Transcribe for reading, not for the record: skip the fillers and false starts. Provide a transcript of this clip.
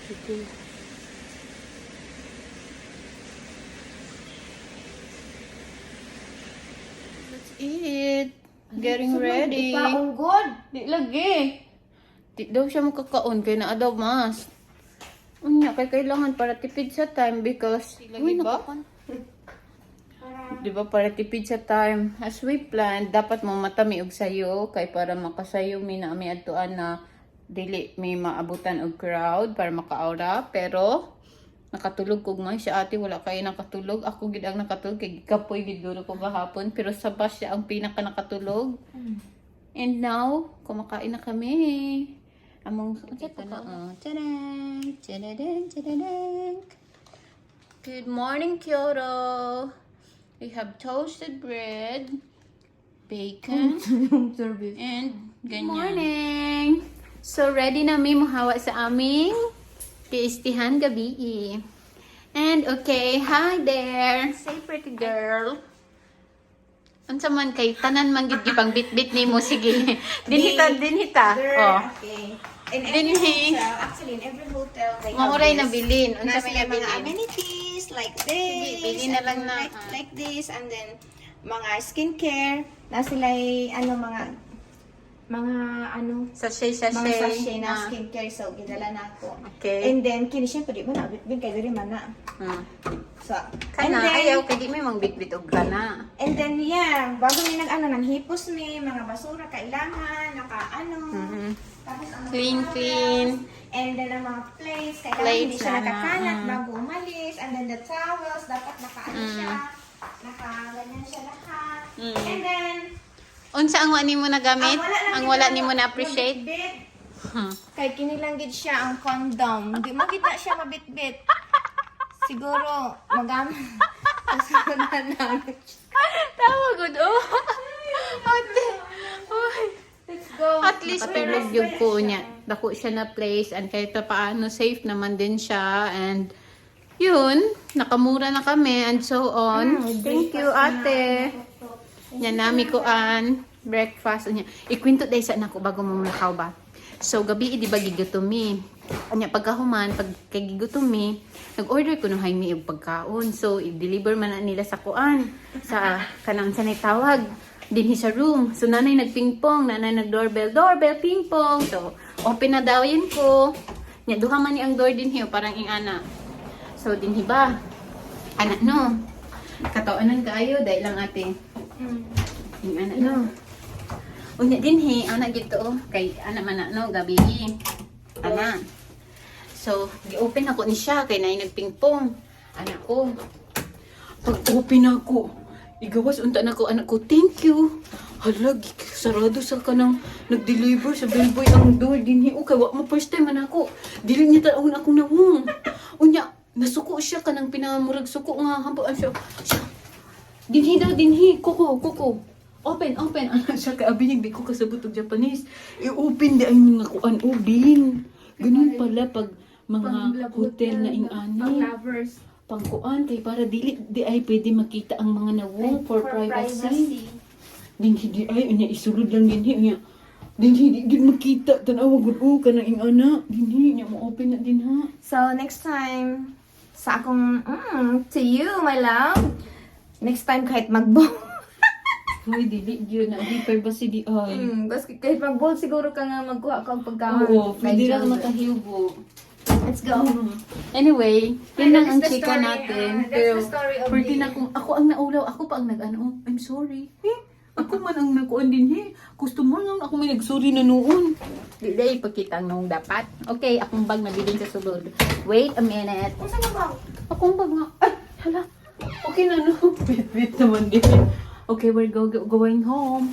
Sige. Let's eat. Getting ready. Ikaon good. Di lagi. Di daw siya makakaon kay naa daw mas. Unya kay kailangan para tipid sa time because uy, ba? Di ba para tipid sa time as we planned dapat mo matami og sayo kay para makasayo mi na mi adtuan na dili mi maabutan og crowd para maka-aura pero nakatulog ko nga siya ate wala kay nakatulog ako gid ang nakatulog kay kapoy gid duro ko gahapon pero sa bus siya ang pinaka nakatulog. And now kumakain na kami. Among ito na tadang tadang tadang. Good morning Kyoto. We have toasted bread, bacon, Service. and ganyan. Morning! So, ready na mi mahawa sa aming tiistihan gabi. And, okay, hi there! Say pretty girl. Unsa man kay tanan man gid gipang bit-bit nimo sige. Dinhita. Girl, Oh. okay. In Then every he- hotel, actually in every hotel, they Mauray na have this. bilin. Unsa Nasa may may mga nabilin? amenities like this. Sige, bili na and lang na, like this, and then mga skincare. Na sila mga Sachet mga sachet na skincare, so gidala na ako. Okay. And then kini syempre di ba na bit kay diri man na. So, Kana ayaw kay di may mang bit-bit og kana. and then yeah, bago ni nang hipos ni mga basura kailangan tapos ang Clean. and then ang mga plates kailangan Plates hindi siya na, nakakalat bago umalis, and then the towels dapat siya nakaganyan siya lahat. And then Unsa ang wani mo nagamit? Ang wala gid nimo na na-appreciate? mabitbit. Hmm. Kay kinilang gid siya ang condom. Hindi mo gid na siya mabitbit. Siguro magamit. Kasunod na namin. Tawa gud oh. Ate. Uy. Let's go. At least pero yung po niya. Dako siya na place and kahit pa paano safe naman din siya and yun, nakamura na kami and so on. Thank you ate. Yan nami ko an breakfast niya. Ikwento dai sa nako bago mo mulakaw ba. So gabi di ba gigutumi. Anya pagkahuman pag kay gigutumi, nag-order ko ng haymi og pagkaon. So i-deliver man na nila sa kuan sa kanang sanay tawag dinhi sa room. So nanay nagpingpong, nanay nag-doorbell, pingpong. So open na daw yun ko. Nya duha man ni ang door dinhi parang ingana. So dinhi ba? Anak no. Kataonan kaayo dahil lang ate. Yung anak no. Unya dinhi anak gito kay anak man no gabi. Ana. So gi-open ako ni siya kay nay nagpingpong. Anak ko. Pag-open ako, igawas unta na ko anak ko. Thank you. Hala, sarado sa kanang nag-deliver sa bellboy ang door dinhi. O kay wa mo first time man ako. Dili niya taon ako nawong. Unya nasuko siya kanang pinamurag suko nga hampuan siya. Dinhi daw, dinhi. Kuko. Open. Ano siya ka, abinig, di ko kasabot og Japanese. I-open di ay mga kuan, ubin. Ganun pala pag mga hotel na ingani. Lovers. Pangkuan, kay para di ay pwede makita ang mga nawong for privacy. Dinhi di ay, unya isulod lang dinhi, unya. Dinhi di makita, tanawa gud ka na ingana. Dinhi, niya mo open na din ha. So next time sa akong to you my love. Next time kahit magbo. Hoy, dili yun na, di privacy di ay. Bas kahit magbo siguro ka nga magkuha ka og pagkaon. Oo, pwede lang makahiubo. Let's go. Anyway, yun lang ang That's the chika story, natin. that's the Pero, story of pwede the- na kung ako ang naulaw, ako pa ang nag-ano, I'm sorry. Ako man ang nakuan din, customer lang ako may nag-sorry na noon. Di day, ipakita ang nung dapat. Okay, akong bag nabilin sa sulod. Wait a minute. Unsa na ba? Akong bag nga, ay, hala. Okay na no. Wait naman din. Okay, we're going home.